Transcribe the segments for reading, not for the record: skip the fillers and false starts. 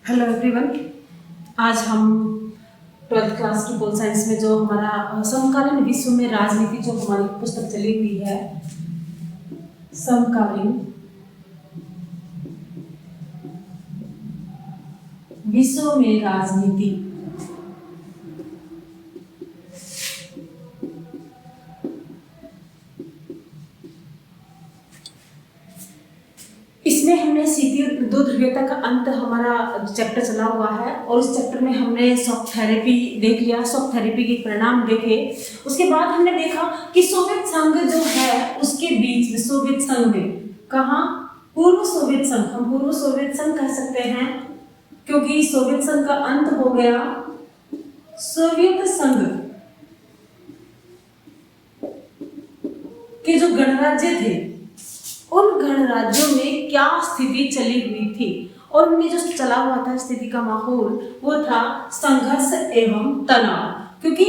Hello everyone. आज हम 12th class की पोल साइंस में जो हमारा समकालीन विश्व में राजनीति जो हमारी पुस्तक चली हुई है, समकालीन विश्व में राजनीति, इसमें हमने सीधी दो ध्रुवीयता का अंत हमारा चैप्टर चला हुआ है और उस चैप्टर में हमने शॉक थेरेपी देख लिया, शॉक थेरेपी के परिणाम देखे। उसके बाद हमने देखा कि सोवियत संघ जो है उसके बीच में, सोवियत संघ में, कहाँ, पूर्व सोवियत संघ, हम पूर्व सोवियत संघ कह सकते हैं क्योंकि सोवियत संघ का अंत हो गया। सोवियत संघ के जो गणराज्य थे उन गणराज्यों में क्या स्थिति चली हुई थी और उनमें जो चला हुआ था स्थिति का माहौल, वो था संघर्ष एवं तनाव। क्योंकि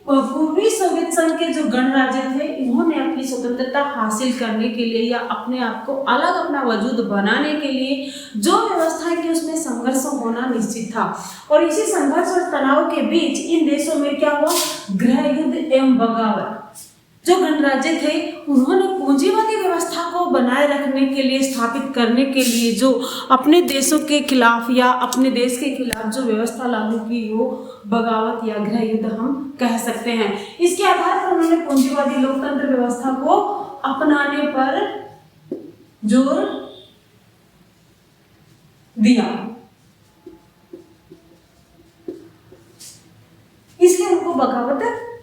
पूर्वी सोवियत संघ के जो गणराज्य थे इन्होंने अपनी स्वतंत्रता हासिल करने के लिए या अपने आप को अलग अपना वजूद बनाने के लिए जो व्यवस्थाएं की उसमें संघर्ष होना निश्चित था। और इसी संघर्ष और तनाव के बीच इन देशों में क्या हुआ, गृह युद्ध एवं बगावत। जो गणराज्य थे उन्होंने पूंजीवादी व्यवस्था को बनाए रखने के लिए, स्थापित करने के लिए जो अपने देशों के खिलाफ या अपने देश के खिलाफ जो व्यवस्था लागू की वो बगावत या गृह युद्ध हम कह सकते हैं। इसके आधार पर उन्होंने पूंजीवादी लोकतंत्र व्यवस्था को अपनाने पर जोर दिया। इसलिए उनको बगावत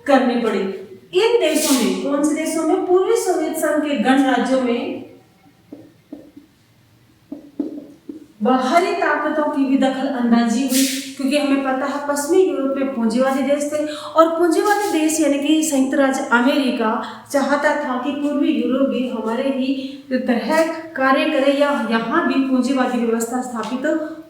करनी पड़ी। इन देशों में, कौन से देशों में, पूर्वी सोवियत संघ के गणराज्यों में बाहरी ताकतों की भी दखल अंदाजी हुई क्योंकि हमें पता है पश्चिमी यूरोप में पूंजीवादी देश थे और पूंजीवादी देश यानी कि संयुक्त राज्य अमेरिका चाहता था कि पूर्वी यूरोप भी हमारे ही तरह कार्य करे या यहाँ भी पूंजीवादी व्यवस्था स्थापित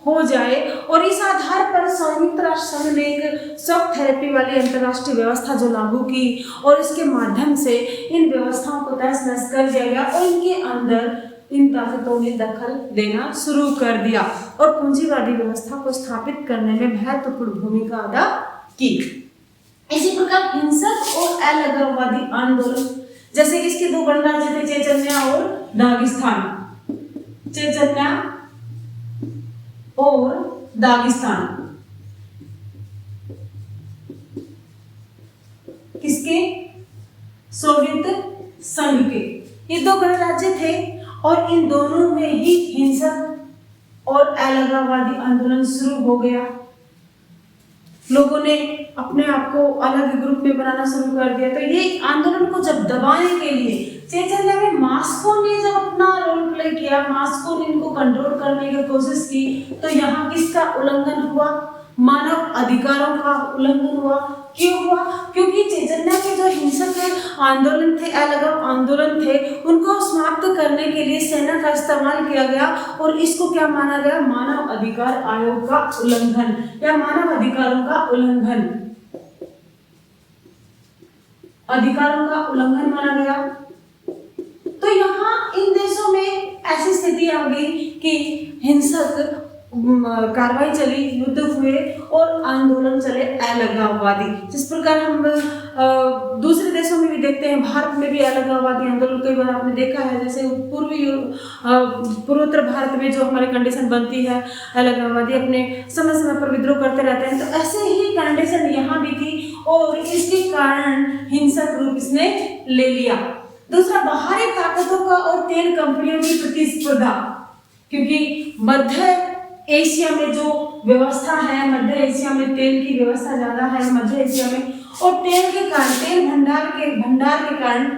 हो जाए। और इस आधार पर संयुक्त राष्ट्र संघ ने एक शॉक थेरेपी वाली अंतर्राष्ट्रीय व्यवस्था जो लागू की और इसके माध्यम से इन व्यवस्थाओं को तहस नहस कर दिया गया और इनके अंदर इन ताकतों ने दखल देना शुरू कर दिया और पूंजीवादी व्यवस्था को स्थापित करने में महत्वपूर्ण भूमिका अदा की। इसी प्रकार हिंसक और अलगाववादी आंदोलन, जैसे कि इसके दो गणराज्य थे, चेचन्या और दागिस्तान। चेचन्या और दागिस्तान किसके, सोवियत संघ के। ये दो गणराज्य थे और इन दोनों में ही हिंसक और अलगाववादी आंदोलन शुरू हो गया। लोगों ने अपने आप को अलग ग्रुप में बनाना शुरू कर दिया। तो ये आंदोलन को जब दबाने के लिए चेचन्या में मास्को ने जब अपना रोल प्ले किया, मास्को ने इनको कंट्रोल करने की कोशिश की, तो यहाँ किसका उल्लंघन हुआ, मानव अधिकारों का उल्लंघन हुआ। क्यों हुआ, क्योंकि चेचन्या के जो हिंसक आंदोलन थे, अलगाव आंदोलन थे, उनको समाप्त करने के लिए सेना का इस्तेमाल किया गया और इसको क्या माना गया, मानव अधिकार आयोग का उल्लंघन या मानव अधिकारों का उल्लंघन, अधिकारों का उल्लंघन माना गया। तो यहाँ इन देशों में ऐसी स्थिति आ गई कि हिंसक कार्रवाई चली, युद्ध हुए और आंदोलन चले अलगाववादी। जिस प्रकार हम दूसरे देशों में भी देखते हैं, भारत में भी अलगाववादी आंदोलन कई बार आपने देखा है। जैसे पूर्वोत्तर भारत में जो हमारी कंडीशन बनती है, अलगाववादी अपने समय समय पर विद्रोह करते रहते हैं, तो ऐसे ही कंडीशन यहाँ भी थी और इसके कारण हिंसक रूप इसने ले लिया। दूसरा, बाहरी ताकतों का और तेल कंपनियों की प्रतिस्पर्धा, क्योंकि मध्य एशिया में जो व्यवस्था है, मध्य एशिया में तेल की व्यवस्था ज्यादा है मध्य एशिया में, और तेल के कारण, तेल भंडार के कारण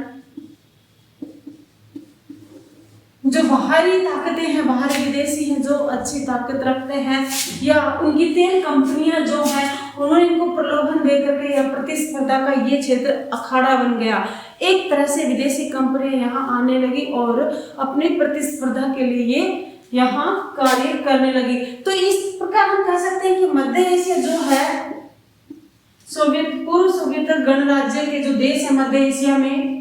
जो बाहरी ताकतें हैं, बाहरी विदेशी हैं जो अच्छी ताकत रखते हैं या उनकी तेल कंपनियां जो हैं, उन्होंने इनको प्रलोभन देकर के या प्रतिस्पर्धा का ये क्षेत्र अखाड़ा बन गया। एक तरह से विदेशी कंपनियां यहाँ आने लगी और अपनी प्रतिस्पर्धा के लिए ये यहाँ कार्य करने लगी। तो इस प्रकार हम कह सकते हैं कि मध्य एशिया जो है, सोवियत, पूर्व सोवियत गणराज्य के जो देश है मध्य एशिया में,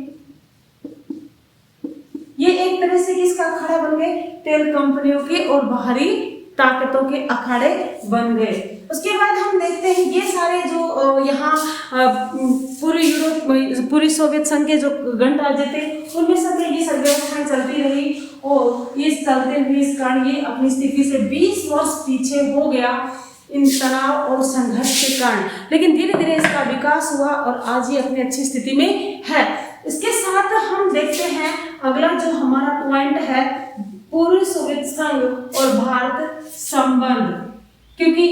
ये एक तरह से किसका अखाड़ा बन गए, तेल कंपनियों के और बाहरी ताकतों के अखाड़े बन गए। उसके बाद हम देखते हैं ये सारे जो यहाँ पूरे यूरोप, पूरी सोवियत संघ के जो गणराज्य थे उनमें सब ये सब व्यवस्थाएं चलती रही और ये चलते हुए इस कारण ये अपनी स्थिति से 20 वर्ष पीछे हो गया इन तनाव और संघर्ष के कारण। लेकिन धीरे धीरे इसका विकास हुआ और आज ये अपनी अच्छी स्थिति में है। इसके साथ हम देखते हैं अगला जो हमारा पॉइंट है पूर्व सोवियत संघ और भारत संबंध, क्योंकि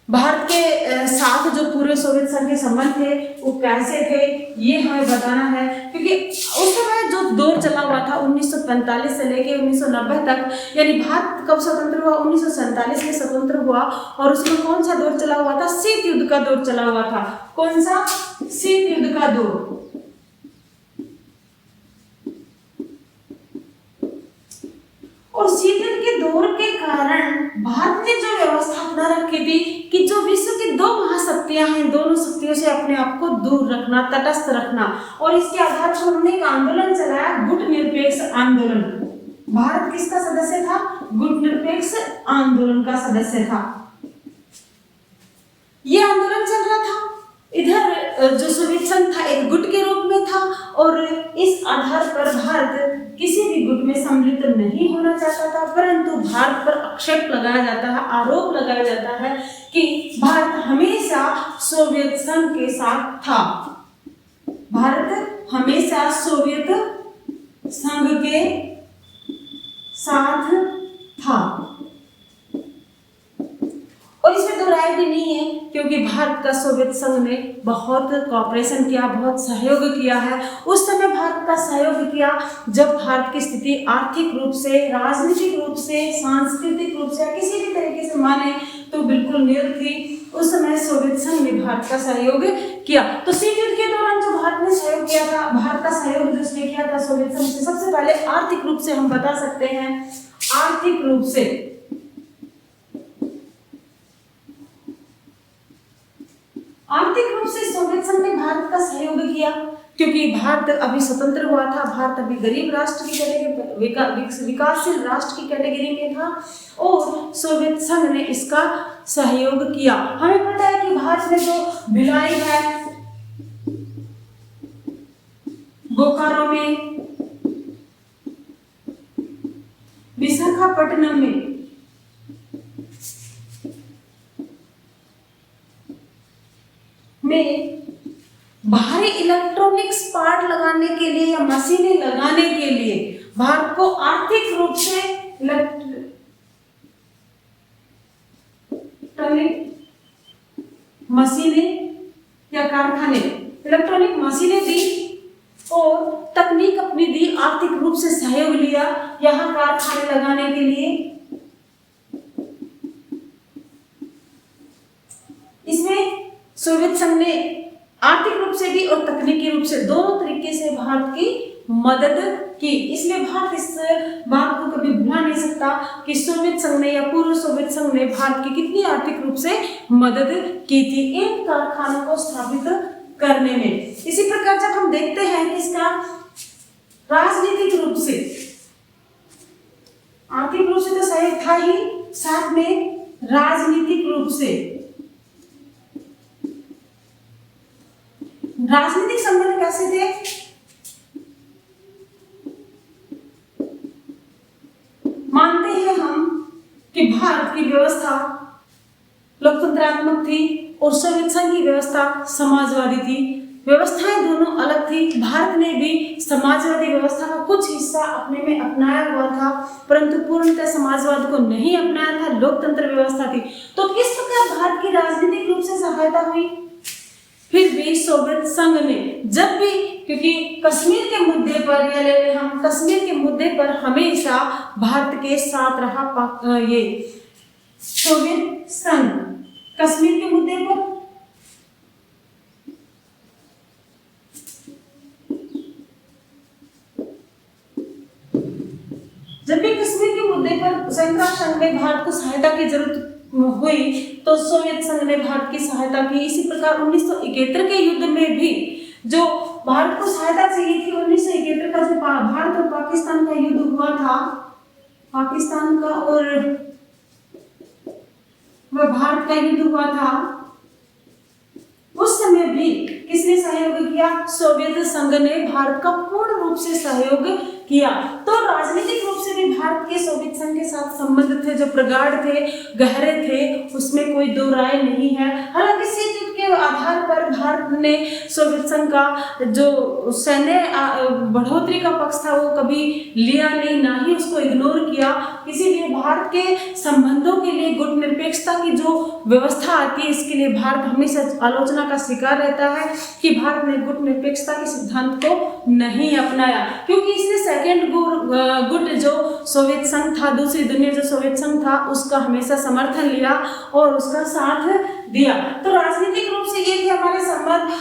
भारत के साथ जो पूर्व सोवियत संघ के संबंध थे वो कैसे थे ये हमें बताना है, क्योंकि उस समय जो दौर चला हुआ था 1945 से लेके 1990 तक, यानी भारत कब स्वतंत्र हुआ, 1947 में स्वतंत्र हुआ और उसमें कौन सा दौर चला हुआ था, शीत युद्ध का दौर चला हुआ था। कौन सा? शीत युद्ध का दौर। और शीत युद्ध के दौर के कारण भारत ने जो व्यवस्था अपना रखी थी कि जो विश्व की दो महाशक्तियां हैं, दोनों शक्तियों से अपने आप को दूर रखना, तटस्थ रखना, और इसके आधार पर उन्होंने एक आंदोलन चलाया, गुट निरपेक्ष आंदोलन। भारत किसका सदस्य था? गुट निरपेक्ष आंदोलन का सदस्य था। ये आंदोलन चल रहा था, इधर जो सोवियत संघ था एक गुट के रूप में था और इस आधार पर भारत किसी भी गुट में सम्मिलित नहीं होना चाहता था, परंतु भारत पर आक्षेप लगाया जाता है, आरोप लगाया जाता है कि भारत हमेशा सोवियत संघ के साथ था। भारत हमेशा सोवियत संघ के साथ था और इसमें दो राय भी नहीं है, क्योंकि भारत का सोवियत संघ ने बहुत कॉपरेशन किया, बहुत सहयोग किया है। उस समय भारत का सहयोग किया जब भारत की स्थिति आर्थिक रूप से, राजनीतिक रूप से, सांस्कृतिक रूप से, किसी भी तरीके से माने तो बिल्कुल नील थी। उस समय सोवियत संघ ने भारत का सहयोग किया। तो शीत युद्ध के दौरान जो भारत ने सहयोग किया था, भारत का सहयोग जिसने किया था सोवियत संघ से, सबसे पहले आर्थिक रूप से हम बता सकते हैं, आर्थिक रूप से सोवियत संघ ने भारत का सहयोग किया, क्योंकि भारत अभी स्वतंत्र हुआ था, भारत अभी गरीब राष्ट्र की कैटेगरी, विकासशील राष्ट्र की कैटेगरी में था और सोवियत संघ ने इसका सहयोग किया। हमें पता है कि भारत ने जो भिलाई है, बोकारो में, विशाखापट्टनम में भारी इलेक्ट्रॉनिक्स पार्ट लगाने के लिए या मशीनें लगाने के लिए भारत को आर्थिक रूप से इलेक्ट्रॉनिक मशीनें या कारखाने, इलेक्ट्रॉनिक मशीनें दी और तकनीक अपनी दी, आर्थिक रूप से सहयोग लिया यहाँ कारखाने लगाने के लिए। इसमें सोवियत संघ ने आर्थिक रूप से भी और तकनीकी रूप से दोनों तरीके से भारत की मदद की। इसलिए भारत इस बात को कभी भुला नहीं सकता कि सोवियत संघ ने या पूर्व सोवियत संघ ने भारत की कितनी आर्थिक रूप से मदद की थी इन कारखानों को स्थापित करने में। इसी प्रकार जब हम देखते हैं कि इसका राजनीतिक रूप से, आर्थिक रूप से तो सहयोग था ही, साथ में राजनीतिक रूप से, राजनीतिक संबंध कैसे थे? मानते हैं हम कि भारत की व्यवस्था लोकतंत्रात्मक थी और सोवियत संघ की व्यवस्था समाजवादी थी। व्यवस्थाएं दोनों अलग थी। भारत ने भी समाजवादी व्यवस्था का कुछ हिस्सा अपने में अपनाया हुआ था, परंतु पूर्णतः समाजवाद को नहीं अपनाया था, लोकतंत्र व्यवस्था थी। तो किस प्रकार भारत की राजनीतिक रूप से सहायता हुई? फिर भी सोवियत संघ ने जब भी, क्योंकि कश्मीर के मुद्दे पर, या ले लें हम कश्मीर के मुद्दे पर हमेशा भारत के साथ रहा ये सोवियत संघ। कश्मीर के मुद्दे पर जब भी कश्मीर के मुद्दे पर संयुक्त राष्ट्र संघ में भारत को सहायता की जरूरत हुई तो सोवियत संघ ने भारत की सहायता की। इसी प्रकार 1971 के युद्ध में भी जो भारत को सहायता चाहिए थी, 1971 का जो भारत और पाकिस्तान का युद्ध हुआ था, पाकिस्तान का और वह भारत का युद्ध हुआ था, उस समय भी किसने सहयोग किया? सोवियत संघ ने भारत का पूर्ण रूप से सहयोग किया। तो राजनीतिक रूप से भी भारत के सोवियत संघ के साथ संबंध थे जो प्रगाढ़ थे, गहरे थे, उसमें कोई दो राय नहीं है। हालांकि इस युद्ध के आधार पर भारत ने सोवियत संघ का जो सैन्य बढ़ोतरी का पक्ष था वो कभी लिया नहीं, ना ही उसको इग्नोर किया। इसीलिए भारत के संबंधों के लिए गुटनिरपेक्षता की जो व्यवस्था आती है, इसके लिए भारत हमेशा आलोचना का शिकार रहता है कि भारत ने गुटनिरपेक्षता के सिद्धांत को नहीं अपनाया, क्योंकि इसने सेकेंड गुट जो सोवियत संघ था, दूसरी दुनिया जो सोवियत संघ था, उसका हमेशा समर्थन लिया और उसका साथ दिया। तो राजनीतिक रूप से ये थे हमारे संबंध,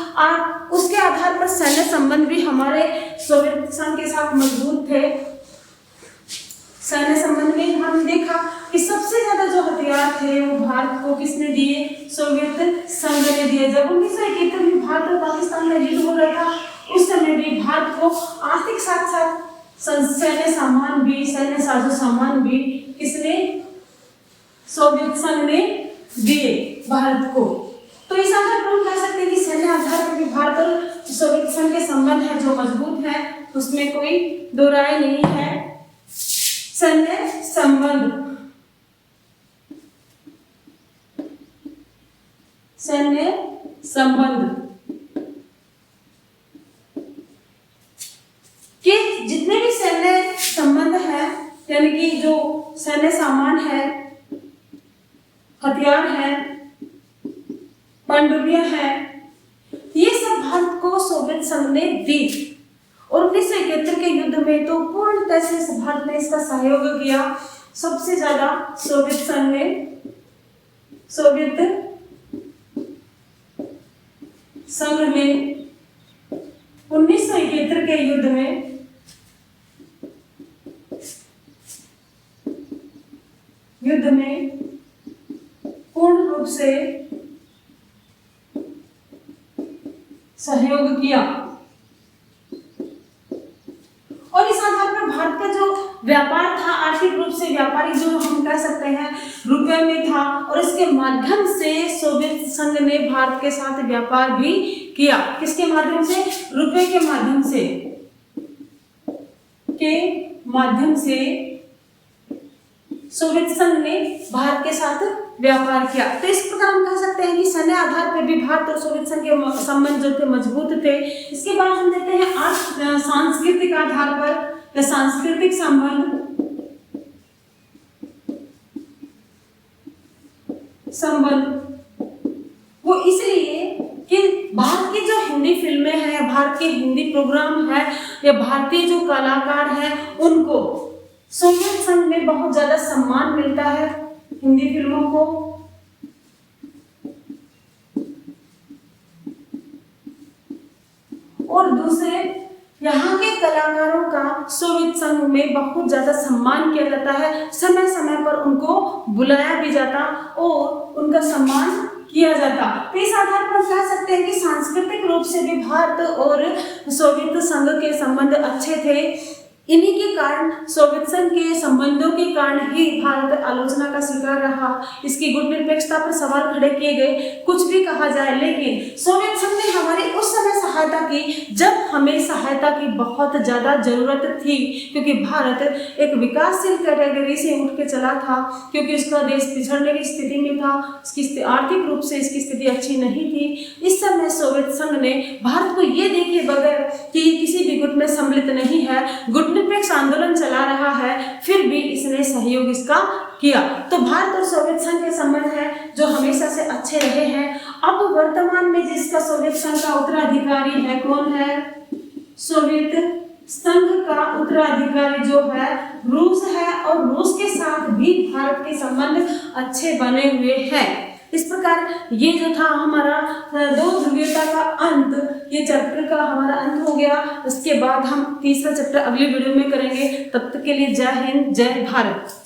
उसके आधार पर सैन्य संबंध भी हमारे सोवियत संघ के साथ मजबूत थे। सैन्य संबंध में हमने देखा कि सबसे ज्यादा जो हथियार थे वो भारत को किसने दिए? सोवियत संघ ने दिए। जब 1971 में भारत और पाकिस्तान का युद्ध हो रहा था, उस समय भी भारत को आर्थिक साथ साथ सैन्य सामान भी, सैन्य साजो सामान भी किसने? सोवियत संघ ने दिए भारत को। तो इस आधार पर हम कह सकते हैं कि सैन्य आधार पर भी भारत और सोवियत संघ के संबंध है जो मजबूत है, उसमें कोई दो राय नहीं है। सैन्य संबंध, सैन्य संबंध कि जितने भी सैन्य संबंध है, यानी कि जो सैन्य सामान है, हथियार है, पनडुब्बियां हैं, ये सब भारत को सोवियत संघ ने दी। और 1971 के युद्ध में तो पूर्णतः से भारत ने इसका सहयोग किया। सबसे ज्यादा सोवियत संघ ने, सोवियत संघ ने 1971 के युद्ध में पूर्ण रूप से सहयोग किया। और इस आधार पर भारत का जो व्यापार था, आर्थिक रूप से व्यापारिक जो हम कह सकते हैं रुपए में था, और इसके माध्यम से सोवियत संघ ने भारत के साथ व्यापार भी किया। किसके माध्यम से? रुपए के माध्यम से सोवियत संघ ने भारत के साथ व्यापार किया। तो इस प्रकार हम कह सकते हैं कि सैन्य आधार पर भी भारत और सोवियत संघ के संबंध जो थे मजबूत थे। इसके बाद हम देखते हैं सांस्कृतिक आधार पर या सांस्कृतिक संबंध वो इसलिए कि भारत की जो हिंदी फिल्में हैं, भारत के हिंदी प्रोग्राम है या भारतीय जो कलाकार हैं, उनको सोवियत संघ में बहुत ज्यादा सम्मान मिलता है हिंदी फिल्मों को। और दूसरे यहाँ के कलाकारों का सोवियत संघ में बहुत ज्यादा सम्मान किया जाता है, समय समय पर उनको बुलाया भी जाता और उनका सम्मान किया जाता। तो इस आधार पर कह सकते हैं कि सांस्कृतिक रूप से भी भारत और सोवियत संघ के संबंध अच्छे थे। इन्हीं के कारण, सोवियत संघ के संबंधों के कारण ही भारत आलोचना का शिकार रहा। इसकी गुटनिरपेक्षता पर सवाल खड़े किए गए, कुछ भी कहा जाए, लेकिन सोवियत संघ ने हमारी उस समय सहायता की जब हमें सहायता की बहुत ज्यादा जरूरत थी, क्योंकि भारत एक विकासशील कैटेगरी से उठ के चला था, क्योंकि उसका देश पिछड़ने की स्थिति में था, उसकी आर्थिक रूप से इसकी स्थिति अच्छी नहीं थी। इस समय सोवियत संघ ने भारत को ये देखे बगैर कि किसी भी गुट में सम्मिलित नहीं है, गुटनिरपेक्ष आंदोलन चला रहा है, फिर भी इसने सहयोग इसका किया। तो भारत और सोवियत संघ के संबंध है जो हमेशा से अच्छे रहे हैं। अब वर्तमान में जिसका सोवियत संघ का उत्तराधिकारी है, कौन है? सोवियत संघ का उत्तराधिकारी जो है रूस है, और रूस के साथ भी भारत के संबंध अच्छे बने हुए हैं। इस प्रकार ये जो था हमारा दो ध्रुवीयता का अंत, ये चैप्टर का हमारा अंत हो गया। इसके बाद हम तीसरा चैप्टर अगली वीडियो में करेंगे। तब तक के लिए जय हिंद, जय भारत।